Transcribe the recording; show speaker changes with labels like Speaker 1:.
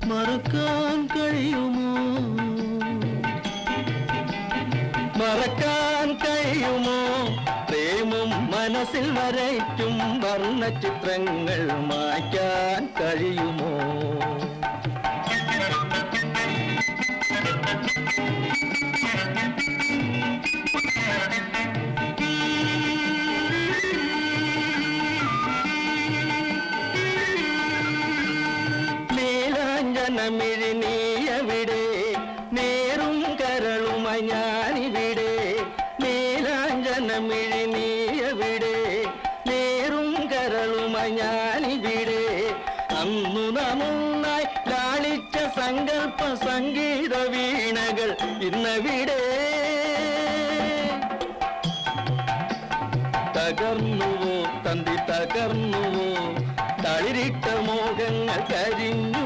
Speaker 1: മറക്കാൻ കഴിയുമോ മറക്കാൻ കഴിയുമോ പ്രേമം മനസ്സിൽ വരയ്ക്കും വർണ്ണ ചിത്രങ്ങൾ മായ്ക്കാൻ കഴിയുമോ നീലാഞ്ജനമിഴി നീയവിടെ നേരും കരളുമായി ഞാനിവിടെ നീലാഞ്ജനമിഴി നീയവിടെ നേരും കരളുമായി ഞാനിവിടെ അന്നു നന്നായി ലാളിച്ച സങ്കല്പ സംഗീത വീണകൾ ഇന്നവിടെ തകർന്നുവോ തന്തി തകർന്നുവോ തളിരിട്ട മോഹങ്ങൾ കരിഞ്ഞു